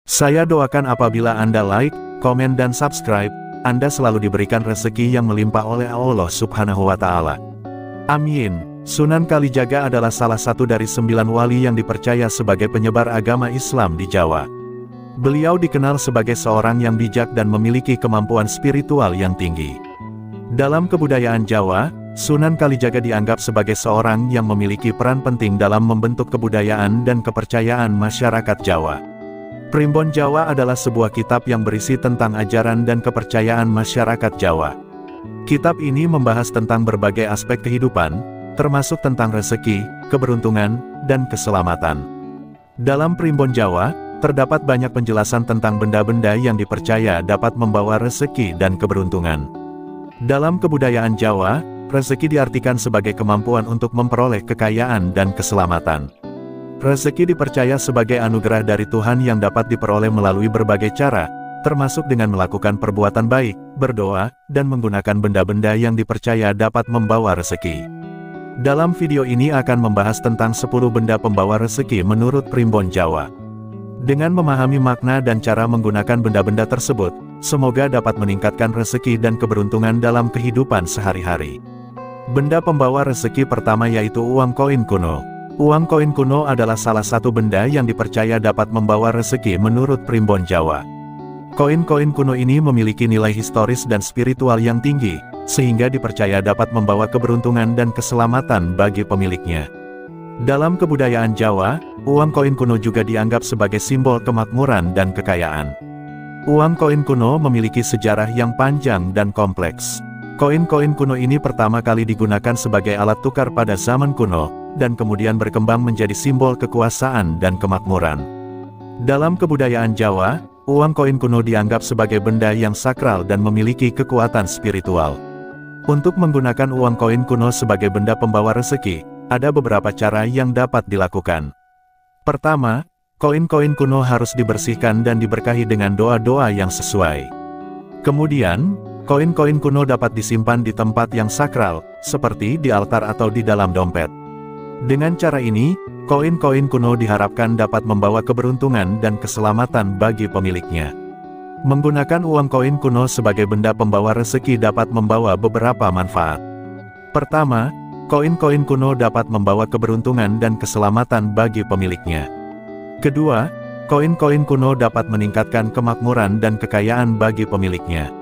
Saya doakan apabila Anda like, komen dan subscribe, Anda selalu diberikan rezeki yang melimpah oleh Allah Subhanahu wa Ta'ala. Amin. Sunan Kalijaga adalah salah satu dari 9 wali yang dipercaya sebagai penyebar agama Islam di Jawa. Beliau dikenal sebagai seorang yang bijak dan memiliki kemampuan spiritual yang tinggi. Dalam kebudayaan Jawa, Sunan Kalijaga dianggap sebagai seorang yang memiliki peran penting dalam membentuk kebudayaan dan kepercayaan masyarakat Jawa. Primbon Jawa adalah sebuah kitab yang berisi tentang ajaran dan kepercayaan masyarakat Jawa. Kitab ini membahas tentang berbagai aspek kehidupan, termasuk tentang rezeki, keberuntungan, dan keselamatan. Dalam Primbon Jawa, terdapat banyak penjelasan tentang benda-benda yang dipercaya dapat membawa rezeki dan keberuntungan. Dalam kebudayaan Jawa, rezeki diartikan sebagai kemampuan untuk memperoleh kekayaan dan keselamatan. Rezeki dipercaya sebagai anugerah dari Tuhan yang dapat diperoleh melalui berbagai cara, termasuk dengan melakukan perbuatan baik, berdoa, dan menggunakan benda-benda yang dipercaya dapat membawa rezeki. Dalam video ini akan membahas tentang 10 benda pembawa rezeki menurut Primbon Jawa. Dengan memahami makna dan cara menggunakan benda-benda tersebut, semoga dapat meningkatkan rezeki dan keberuntungan dalam kehidupan sehari-hari. Benda pembawa rezeki pertama yaitu uang koin kuno. Uang koin kuno adalah salah satu benda yang dipercaya dapat membawa rezeki menurut Primbon Jawa. Koin-koin kuno ini memiliki nilai historis dan spiritual yang tinggi, sehingga dipercaya dapat membawa keberuntungan dan keselamatan bagi pemiliknya. Dalam kebudayaan Jawa, uang koin kuno juga dianggap sebagai simbol kemakmuran dan kekayaan. Uang koin kuno memiliki sejarah yang panjang dan kompleks. Koin-koin kuno ini pertama kali digunakan sebagai alat tukar pada zaman kuno, dan kemudian berkembang menjadi simbol kekuasaan dan kemakmuran. Dalam kebudayaan Jawa, uang koin kuno dianggap sebagai benda yang sakral dan memiliki kekuatan spiritual. Untuk menggunakan uang koin kuno sebagai benda pembawa rezeki, ada beberapa cara yang dapat dilakukan. Pertama, koin-koin kuno harus dibersihkan dan diberkahi dengan doa-doa yang sesuai. Kemudian, koin-koin kuno dapat disimpan di tempat yang sakral, seperti di altar atau di dalam dompet. Dengan cara ini, koin-koin kuno diharapkan dapat membawa keberuntungan dan keselamatan bagi pemiliknya. Menggunakan uang koin kuno sebagai benda pembawa rezeki dapat membawa beberapa manfaat. Pertama, koin-koin kuno dapat membawa keberuntungan dan keselamatan bagi pemiliknya. Kedua, koin-koin kuno dapat meningkatkan kemakmuran dan kekayaan bagi pemiliknya.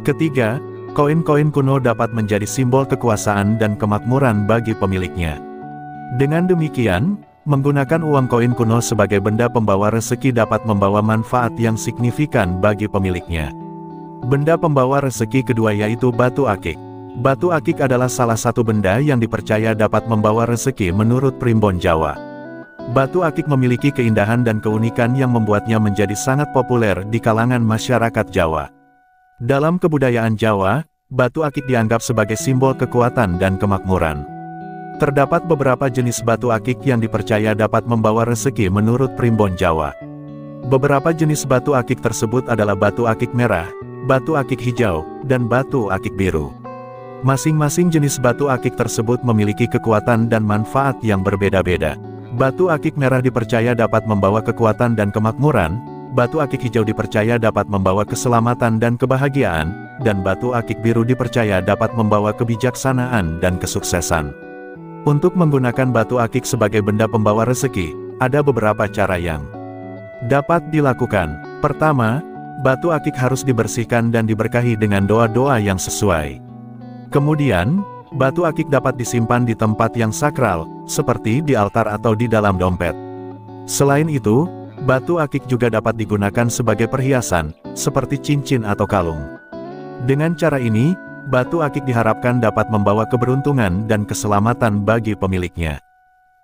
Ketiga, koin-koin kuno dapat menjadi simbol kekuasaan dan kemakmuran bagi pemiliknya. Dengan demikian, menggunakan uang koin kuno sebagai benda pembawa rezeki dapat membawa manfaat yang signifikan bagi pemiliknya. Benda pembawa rezeki kedua yaitu batu akik. Batu akik adalah salah satu benda yang dipercaya dapat membawa rezeki menurut Primbon Jawa. Batu akik memiliki keindahan dan keunikan yang membuatnya menjadi sangat populer di kalangan masyarakat Jawa. Dalam kebudayaan Jawa, batu akik dianggap sebagai simbol kekuatan dan kemakmuran. Terdapat beberapa jenis batu akik yang dipercaya dapat membawa rezeki menurut Primbon Jawa. Beberapa jenis batu akik tersebut adalah batu akik merah, batu akik hijau, dan batu akik biru. Masing-masing jenis batu akik tersebut memiliki kekuatan dan manfaat yang berbeda-beda. Batu akik merah dipercaya dapat membawa kekuatan dan kemakmuran, batu akik hijau dipercaya dapat membawa keselamatan dan kebahagiaan, dan batu akik biru dipercaya dapat membawa kebijaksanaan dan kesuksesan. Untuk menggunakan batu akik sebagai benda pembawa rezeki, ada beberapa cara yang dapat dilakukan. Pertama, batu akik harus dibersihkan dan diberkahi dengan doa-doa yang sesuai. Kemudian, batu akik dapat disimpan di tempat yang sakral, seperti di altar atau di dalam dompet. Selain itu, batu akik juga dapat digunakan sebagai perhiasan, seperti cincin atau kalung. Dengan cara ini, batu akik diharapkan dapat membawa keberuntungan dan keselamatan bagi pemiliknya.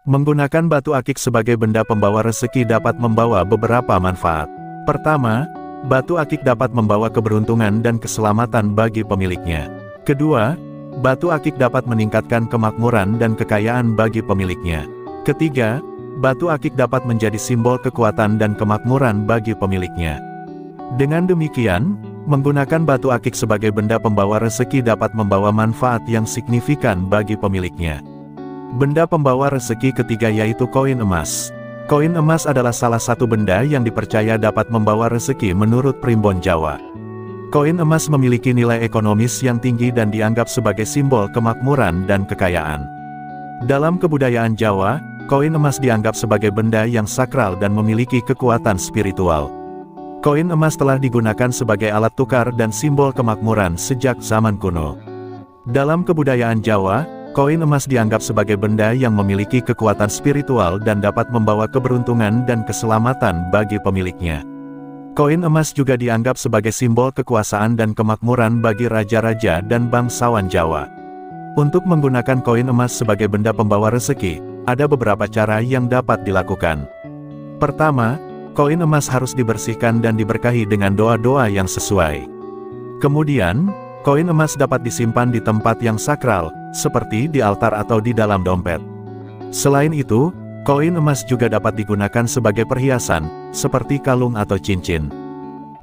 Menggunakan batu akik sebagai benda pembawa rezeki dapat membawa beberapa manfaat. Pertama, batu akik dapat membawa keberuntungan dan keselamatan bagi pemiliknya. Kedua, batu akik dapat meningkatkan kemakmuran dan kekayaan bagi pemiliknya. Ketiga, batu akik dapat menjadi simbol kekuatan dan kemakmuran bagi pemiliknya. Dengan demikian, menggunakan batu akik sebagai benda pembawa rezeki dapat membawa manfaat yang signifikan bagi pemiliknya. Benda pembawa rezeki ketiga yaitu koin emas. Koin emas adalah salah satu benda yang dipercaya dapat membawa rezeki menurut Primbon Jawa. Koin emas memiliki nilai ekonomis yang tinggi dan dianggap sebagai simbol kemakmuran dan kekayaan. Dalam kebudayaan Jawa, koin emas dianggap sebagai benda yang sakral dan memiliki kekuatan spiritual. Koin emas telah digunakan sebagai alat tukar dan simbol kemakmuran sejak zaman kuno. Dalam kebudayaan Jawa, koin emas dianggap sebagai benda yang memiliki kekuatan spiritual dan dapat membawa keberuntungan dan keselamatan bagi pemiliknya. Koin emas juga dianggap sebagai simbol kekuasaan dan kemakmuran bagi raja-raja dan bangsawan Jawa. Untuk menggunakan koin emas sebagai benda pembawa rezeki, ada beberapa cara yang dapat dilakukan. Pertama, koin emas harus dibersihkan dan diberkahi dengan doa-doa yang sesuai. Kemudian, koin emas dapat disimpan di tempat yang sakral, seperti di altar atau di dalam dompet. Selain itu, koin emas juga dapat digunakan sebagai perhiasan, seperti kalung atau cincin.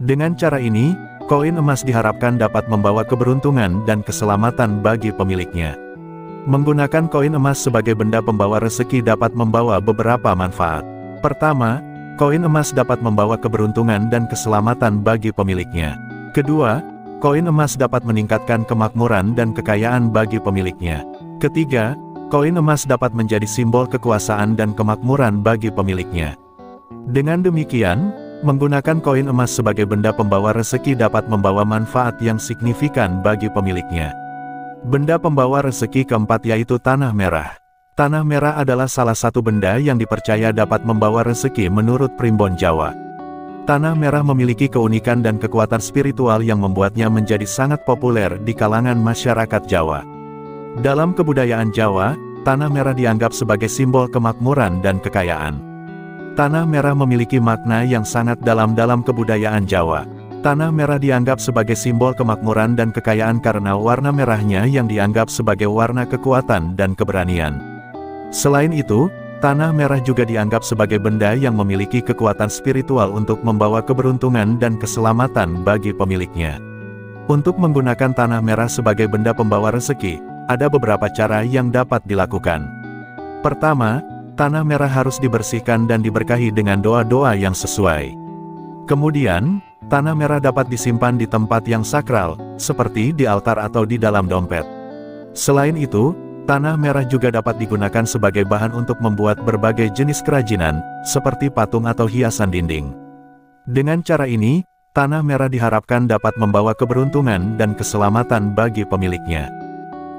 Dengan cara ini, koin emas diharapkan dapat membawa keberuntungan dan keselamatan bagi pemiliknya. Menggunakan koin emas sebagai benda pembawa rezeki dapat membawa beberapa manfaat. Pertama, koin emas dapat membawa keberuntungan dan keselamatan bagi pemiliknya. Kedua, koin emas dapat meningkatkan kemakmuran dan kekayaan bagi pemiliknya. Ketiga, koin emas dapat menjadi simbol kekuasaan dan kemakmuran bagi pemiliknya. Dengan demikian, menggunakan koin emas sebagai benda pembawa rezeki dapat membawa manfaat yang signifikan bagi pemiliknya. Benda pembawa rezeki keempat yaitu tanah merah. Tanah merah adalah salah satu benda yang dipercaya dapat membawa rezeki menurut Primbon Jawa. Tanah merah memiliki keunikan dan kekuatan spiritual yang membuatnya menjadi sangat populer di kalangan masyarakat Jawa. Dalam kebudayaan Jawa, tanah merah dianggap sebagai simbol kemakmuran dan kekayaan. Tanah merah memiliki makna yang sangat dalam kebudayaan Jawa. Tanah merah dianggap sebagai simbol kemakmuran dan kekayaan karena warna merahnya yang dianggap sebagai warna kekuatan dan keberanian. Selain itu, tanah merah juga dianggap sebagai benda yang memiliki kekuatan spiritual untuk membawa keberuntungan dan keselamatan bagi pemiliknya. Untuk menggunakan tanah merah sebagai benda pembawa rezeki, ada beberapa cara yang dapat dilakukan. Pertama, tanah merah harus dibersihkan dan diberkahi dengan doa-doa yang sesuai. Kemudian, tanah merah dapat disimpan di tempat yang sakral, seperti di altar atau di dalam dompet. Selain itu, tanah merah juga dapat digunakan sebagai bahan untuk membuat berbagai jenis kerajinan, seperti patung atau hiasan dinding. Dengan cara ini, tanah merah diharapkan dapat membawa keberuntungan dan keselamatan bagi pemiliknya.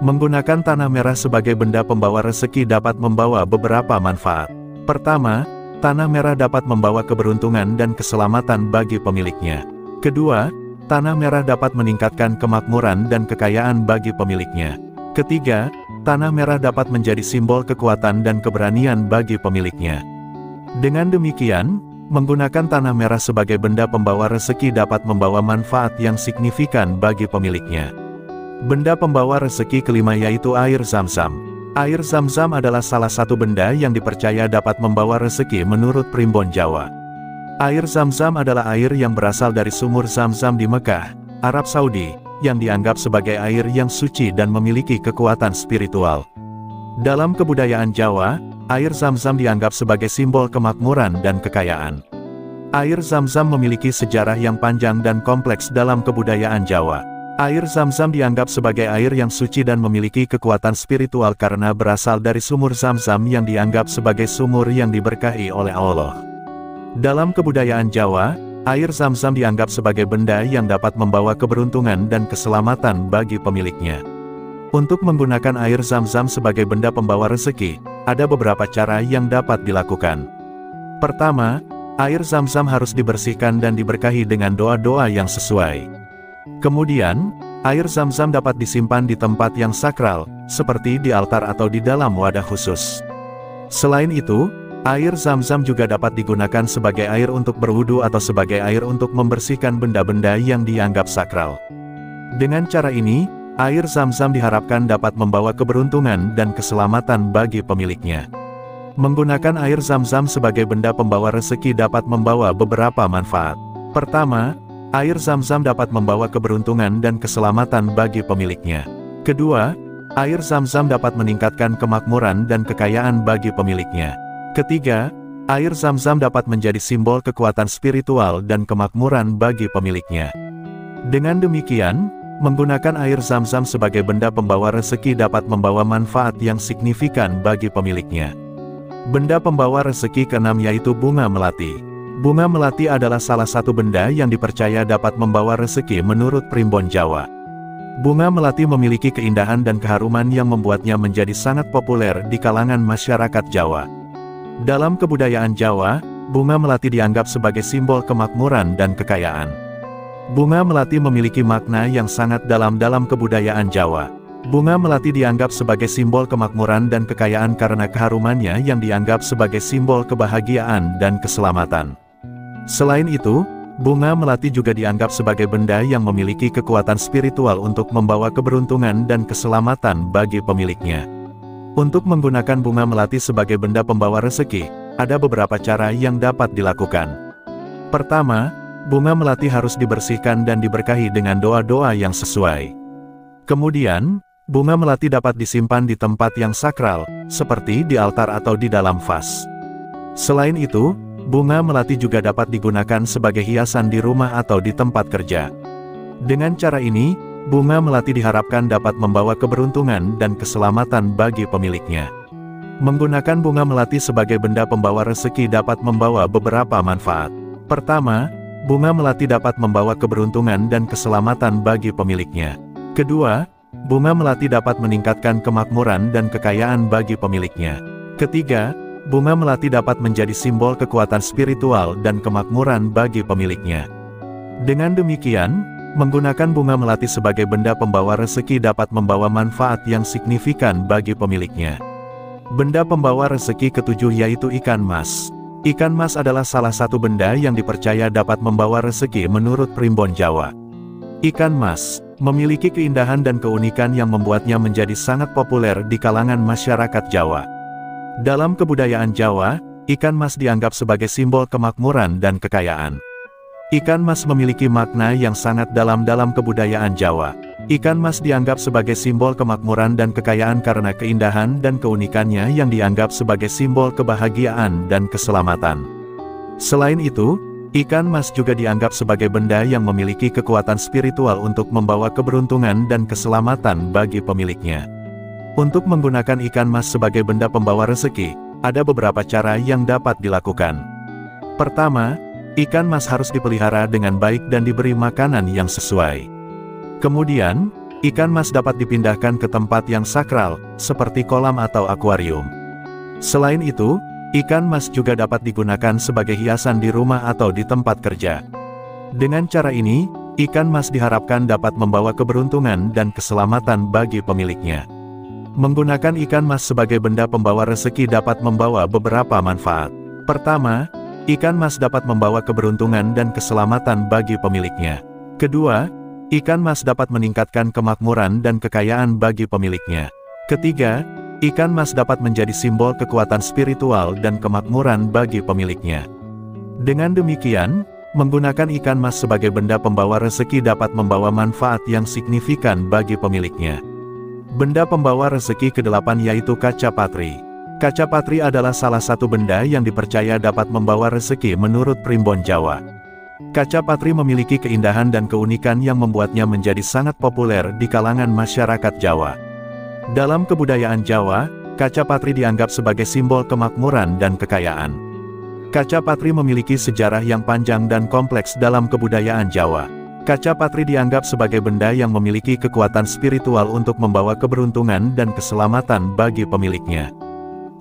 Menggunakan tanah merah sebagai benda pembawa rezeki dapat membawa beberapa manfaat. Pertama, tanah merah dapat membawa keberuntungan dan keselamatan bagi pemiliknya. Kedua, tanah merah dapat meningkatkan kemakmuran dan kekayaan bagi pemiliknya. Ketiga, tanah merah dapat menjadi simbol kekuatan dan keberanian bagi pemiliknya. Dengan demikian, menggunakan tanah merah sebagai benda pembawa rezeki dapat membawa manfaat yang signifikan bagi pemiliknya. Benda pembawa rezeki kelima yaitu air Zam-Zam. Air Zam-Zam adalah salah satu benda yang dipercaya dapat membawa rezeki menurut Primbon Jawa. Air Zam-Zam adalah air yang berasal dari sumur Zam-Zam di Mekah, Arab Saudi, yang dianggap sebagai air yang suci dan memiliki kekuatan spiritual. Dalam kebudayaan Jawa, air Zam-Zam dianggap sebagai simbol kemakmuran dan kekayaan. Air Zam-Zam memiliki sejarah yang panjang dan kompleks dalam kebudayaan Jawa. Air Zam-Zam dianggap sebagai air yang suci dan memiliki kekuatan spiritual karena berasal dari sumur Zam-Zam yang dianggap sebagai sumur yang diberkahi oleh Allah. Dalam kebudayaan Jawa, air Zam-Zam dianggap sebagai benda yang dapat membawa keberuntungan dan keselamatan bagi pemiliknya. Untuk menggunakan air Zam-Zam sebagai benda pembawa rezeki, ada beberapa cara yang dapat dilakukan. Pertama, air Zam-Zam harus dibersihkan dan diberkahi dengan doa-doa yang sesuai. Kemudian, air Zam-Zam dapat disimpan di tempat yang sakral, seperti di altar atau di dalam wadah khusus. Selain itu, air Zam-Zam juga dapat digunakan sebagai air untuk berwudu atau sebagai air untuk membersihkan benda-benda yang dianggap sakral. Dengan cara ini, air Zam-Zam diharapkan dapat membawa keberuntungan dan keselamatan bagi pemiliknya. Menggunakan air Zam-Zam sebagai benda pembawa rezeki dapat membawa beberapa manfaat. Pertama, air Zam-Zam dapat membawa keberuntungan dan keselamatan bagi pemiliknya. Kedua, air Zam-Zam dapat meningkatkan kemakmuran dan kekayaan bagi pemiliknya. Ketiga, Air Zam-Zam dapat menjadi simbol kekuatan spiritual dan kemakmuran bagi pemiliknya. Dengan demikian, menggunakan air Zam-Zam sebagai benda pembawa rezeki dapat membawa manfaat yang signifikan bagi pemiliknya. Benda pembawa rezeki keenam yaitu bunga melati. Bunga melati adalah salah satu benda yang dipercaya dapat membawa rezeki menurut primbon Jawa. Bunga melati memiliki keindahan dan keharuman yang membuatnya menjadi sangat populer di kalangan masyarakat Jawa. Dalam kebudayaan Jawa, bunga melati dianggap sebagai simbol kemakmuran dan kekayaan. Bunga melati memiliki makna yang sangat dalam dalam kebudayaan Jawa. Bunga melati dianggap sebagai simbol kemakmuran dan kekayaan karena keharumannya yang dianggap sebagai simbol kebahagiaan dan keselamatan. Selain itu, bunga melati juga dianggap sebagai benda yang memiliki kekuatan spiritual untuk membawa keberuntungan dan keselamatan bagi pemiliknya. Untuk menggunakan bunga melati sebagai benda pembawa rezeki, ada beberapa cara yang dapat dilakukan. Pertama, bunga melati harus dibersihkan dan diberkahi dengan doa-doa yang sesuai. Kemudian, bunga melati dapat disimpan di tempat yang sakral, seperti di altar atau di dalam vas. Selain itu, bunga melati juga dapat digunakan sebagai hiasan di rumah atau di tempat kerja. Dengan cara ini, bunga melati diharapkan dapat membawa keberuntungan dan keselamatan bagi pemiliknya. Menggunakan bunga melati sebagai benda pembawa rezeki dapat membawa beberapa manfaat. Pertama, bunga melati dapat membawa keberuntungan dan keselamatan bagi pemiliknya. Kedua, bunga melati dapat meningkatkan kemakmuran dan kekayaan bagi pemiliknya. Ketiga, bunga melati dapat menjadi simbol kekuatan spiritual dan kemakmuran bagi pemiliknya. Dengan demikian, menggunakan bunga melati sebagai benda pembawa rezeki dapat membawa manfaat yang signifikan bagi pemiliknya. Benda pembawa rezeki ketujuh yaitu ikan mas. Ikan mas adalah salah satu benda yang dipercaya dapat membawa rezeki menurut primbon Jawa. Ikan mas memiliki keindahan dan keunikan yang membuatnya menjadi sangat populer di kalangan masyarakat Jawa. Dalam kebudayaan Jawa, ikan mas dianggap sebagai simbol kemakmuran dan kekayaan. Ikan mas memiliki makna yang sangat dalam dalam kebudayaan Jawa. Ikan mas dianggap sebagai simbol kemakmuran dan kekayaan karena keindahan dan keunikannya yang dianggap sebagai simbol kebahagiaan dan keselamatan. Selain itu, ikan mas juga dianggap sebagai benda yang memiliki kekuatan spiritual untuk membawa keberuntungan dan keselamatan bagi pemiliknya. Untuk menggunakan ikan mas sebagai benda pembawa rezeki, ada beberapa cara yang dapat dilakukan. Pertama, ikan mas harus dipelihara dengan baik dan diberi makanan yang sesuai. Kemudian, ikan mas dapat dipindahkan ke tempat yang sakral, seperti kolam atau akuarium. Selain itu, ikan mas juga dapat digunakan sebagai hiasan di rumah atau di tempat kerja. Dengan cara ini, ikan mas diharapkan dapat membawa keberuntungan dan keselamatan bagi pemiliknya. Menggunakan ikan mas sebagai benda pembawa rezeki dapat membawa beberapa manfaat. Pertama, ikan mas dapat membawa keberuntungan dan keselamatan bagi pemiliknya. Kedua, ikan mas dapat meningkatkan kemakmuran dan kekayaan bagi pemiliknya. Ketiga, ikan mas dapat menjadi simbol kekuatan spiritual dan kemakmuran bagi pemiliknya. Dengan demikian, menggunakan ikan mas sebagai benda pembawa rezeki dapat membawa manfaat yang signifikan bagi pemiliknya. Benda pembawa rezeki ke-8 yaitu kaca patri. Kaca patri adalah salah satu benda yang dipercaya dapat membawa rezeki menurut primbon Jawa. Kaca patri memiliki keindahan dan keunikan yang membuatnya menjadi sangat populer di kalangan masyarakat Jawa. Dalam kebudayaan Jawa, kaca patri dianggap sebagai simbol kemakmuran dan kekayaan. Kaca patri memiliki sejarah yang panjang dan kompleks dalam kebudayaan Jawa. Kaca patri dianggap sebagai benda yang memiliki kekuatan spiritual untuk membawa keberuntungan dan keselamatan bagi pemiliknya.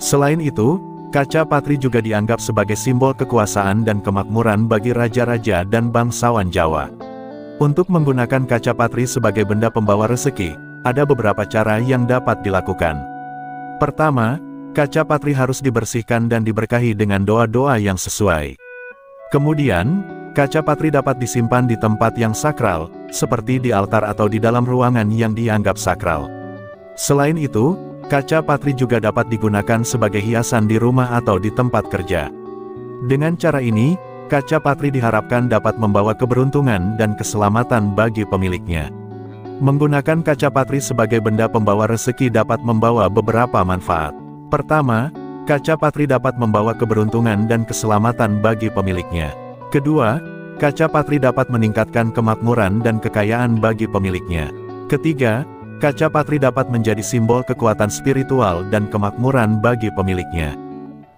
Selain itu, kaca patri juga dianggap sebagai simbol kekuasaan dan kemakmuran bagi raja-raja dan bangsawan Jawa. Untuk menggunakan kaca patri sebagai benda pembawa rezeki, ada beberapa cara yang dapat dilakukan. Pertama, kaca patri harus dibersihkan dan diberkahi dengan doa-doa yang sesuai. Kemudian, kaca patri dapat disimpan di tempat yang sakral, seperti di altar atau di dalam ruangan yang dianggap sakral. Selain itu, kaca patri juga dapat digunakan sebagai hiasan di rumah atau di tempat kerja. Dengan cara ini, kaca patri diharapkan dapat membawa keberuntungan dan keselamatan bagi pemiliknya. Menggunakan kaca patri sebagai benda pembawa rezeki dapat membawa beberapa manfaat. Pertama, kaca patri dapat membawa keberuntungan dan keselamatan bagi pemiliknya. Kedua, kaca patri dapat meningkatkan kemakmuran dan kekayaan bagi pemiliknya. Ketiga, kaca patri dapat menjadi simbol kekuatan spiritual dan kemakmuran bagi pemiliknya.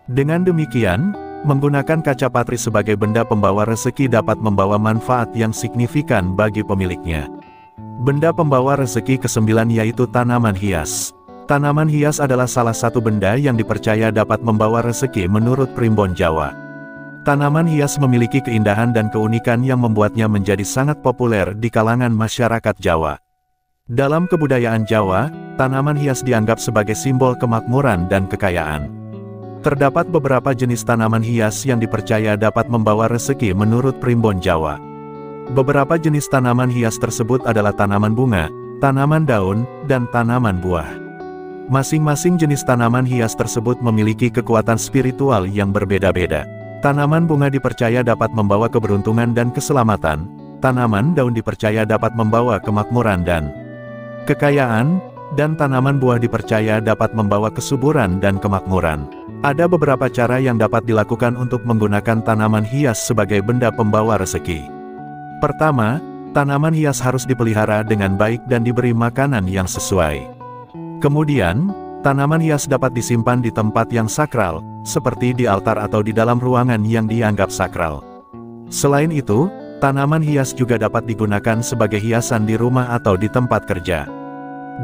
Dengan demikian, menggunakan kaca patri sebagai benda pembawa rezeki dapat membawa manfaat yang signifikan bagi pemiliknya. Benda pembawa rezeki ke-9 yaitu tanaman hias. Tanaman hias adalah salah satu benda yang dipercaya dapat membawa rezeki menurut primbon Jawa. Tanaman hias memiliki keindahan dan keunikan yang membuatnya menjadi sangat populer di kalangan masyarakat Jawa. Dalam kebudayaan Jawa, tanaman hias dianggap sebagai simbol kemakmuran dan kekayaan. Terdapat beberapa jenis tanaman hias yang dipercaya dapat membawa rezeki menurut primbon Jawa. Beberapa jenis tanaman hias tersebut adalah tanaman bunga, tanaman daun, dan tanaman buah. Masing-masing jenis tanaman hias tersebut memiliki kekuatan spiritual yang berbeda-beda. Tanaman bunga dipercaya dapat membawa keberuntungan dan keselamatan, tanaman daun dipercaya dapat membawa kemakmuran dan kekayaan, dan tanaman buah dipercaya dapat membawa kesuburan dan kemakmuran. Ada beberapa cara yang dapat dilakukan untuk menggunakan tanaman hias sebagai benda pembawa rezeki. Pertama, tanaman hias harus dipelihara dengan baik dan diberi makanan yang sesuai. Kemudian, tanaman hias dapat disimpan di tempat yang sakral, seperti di altar atau di dalam ruangan yang dianggap sakral. Selain itu, tanaman hias juga dapat digunakan sebagai hiasan di rumah atau di tempat kerja.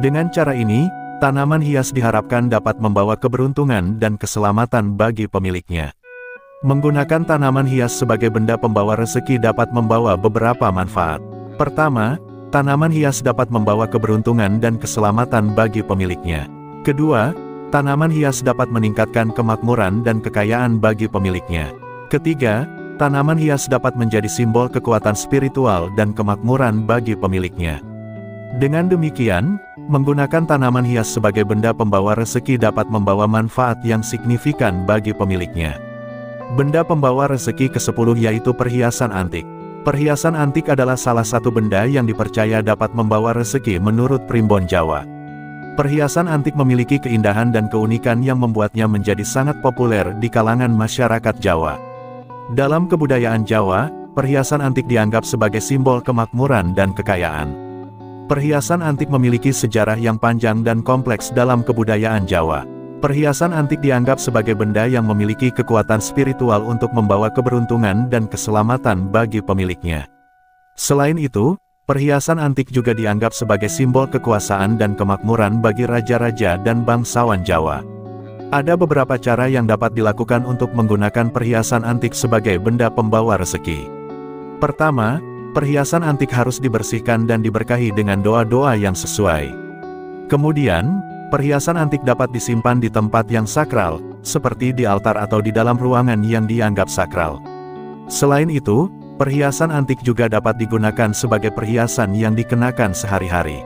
Dengan cara ini, tanaman hias diharapkan dapat membawa keberuntungan dan keselamatan bagi pemiliknya. Menggunakan tanaman hias sebagai benda pembawa rezeki dapat membawa beberapa manfaat. Pertama, tanaman hias dapat membawa keberuntungan dan keselamatan bagi pemiliknya. Kedua, tanaman hias dapat meningkatkan kemakmuran dan kekayaan bagi pemiliknya. Ketiga, tanaman hias dapat menjadi simbol kekuatan spiritual dan kemakmuran bagi pemiliknya. Dengan demikian, menggunakan tanaman hias sebagai benda pembawa rezeki dapat membawa manfaat yang signifikan bagi pemiliknya. Benda pembawa rezeki ke-10 yaitu perhiasan antik. Perhiasan antik adalah salah satu benda yang dipercaya dapat membawa rezeki menurut primbon Jawa. Perhiasan antik memiliki keindahan dan keunikan yang membuatnya menjadi sangat populer di kalangan masyarakat Jawa. Dalam kebudayaan Jawa, perhiasan antik dianggap sebagai simbol kemakmuran dan kekayaan. Perhiasan antik memiliki sejarah yang panjang dan kompleks dalam kebudayaan Jawa. Perhiasan antik dianggap sebagai benda yang memiliki kekuatan spiritual untuk membawa keberuntungan dan keselamatan bagi pemiliknya. Selain itu, perhiasan antik juga dianggap sebagai simbol kekuasaan dan kemakmuran bagi raja-raja dan bangsawan Jawa. Ada beberapa cara yang dapat dilakukan untuk menggunakan perhiasan antik sebagai benda pembawa rezeki. Pertama, perhiasan antik harus dibersihkan dan diberkahi dengan doa-doa yang sesuai. Kemudian, perhiasan antik dapat disimpan di tempat yang sakral, seperti di altar atau di dalam ruangan yang dianggap sakral. Selain itu, perhiasan antik juga dapat digunakan sebagai perhiasan yang dikenakan sehari-hari.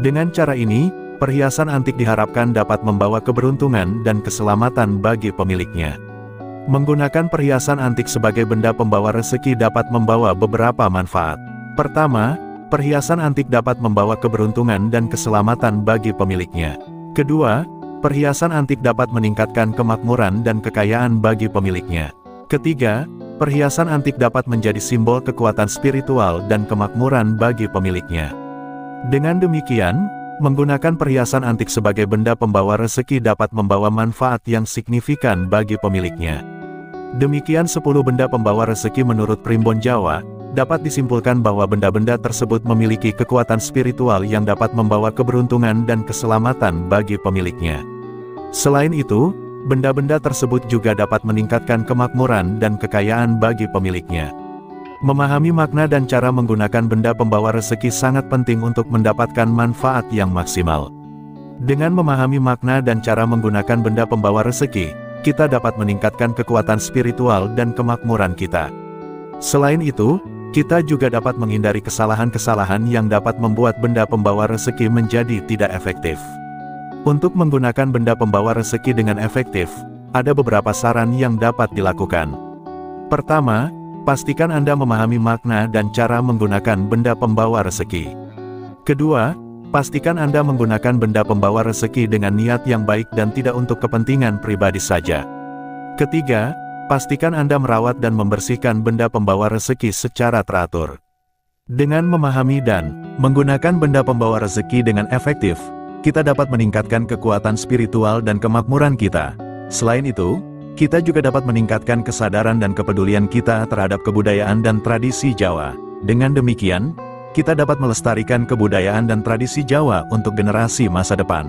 Dengan cara ini, perhiasan antik diharapkan dapat membawa keberuntungan dan keselamatan bagi pemiliknya. Menggunakan perhiasan antik sebagai benda pembawa rezeki dapat membawa beberapa manfaat. Pertama, perhiasan antik dapat membawa keberuntungan dan keselamatan bagi pemiliknya. Kedua, perhiasan antik dapat meningkatkan kemakmuran dan kekayaan bagi pemiliknya. Ketiga, perhiasan antik dapat menjadi simbol kekuatan spiritual dan kemakmuran bagi pemiliknya. Dengan demikian, menggunakan perhiasan antik sebagai benda pembawa rezeki dapat membawa manfaat yang signifikan bagi pemiliknya. Demikian 10 benda pembawa rezeki menurut primbon Jawa. Dapat disimpulkan bahwa benda-benda tersebut memiliki kekuatan spiritual yang dapat membawa keberuntungan dan keselamatan bagi pemiliknya. Selain itu, benda-benda tersebut juga dapat meningkatkan kemakmuran dan kekayaan bagi pemiliknya. Memahami makna dan cara menggunakan benda pembawa rezeki sangat penting untuk mendapatkan manfaat yang maksimal. Dengan memahami makna dan cara menggunakan benda pembawa rezeki, kita dapat meningkatkan kekuatan spiritual dan kemakmuran kita. Selain itu, kita juga dapat menghindari kesalahan-kesalahan yang dapat membuat benda pembawa rezeki menjadi tidak efektif. Untuk menggunakan benda pembawa rezeki dengan efektif, ada beberapa saran yang dapat dilakukan. Pertama, pastikan Anda memahami makna dan cara menggunakan benda pembawa rezeki. Kedua, Pastikan Anda menggunakan benda pembawa rezeki dengan niat yang baik dan tidak untuk kepentingan pribadi saja. Ketiga, pastikan Anda merawat dan membersihkan benda pembawa rezeki secara teratur. Dengan memahami dan menggunakan benda pembawa rezeki dengan efektif, kita dapat meningkatkan kekuatan spiritual dan kemakmuran kita. Selain itu, kita juga dapat meningkatkan kesadaran dan kepedulian kita terhadap kebudayaan dan tradisi Jawa. Dengan demikian, kita dapat melestarikan kebudayaan dan tradisi Jawa untuk generasi masa depan.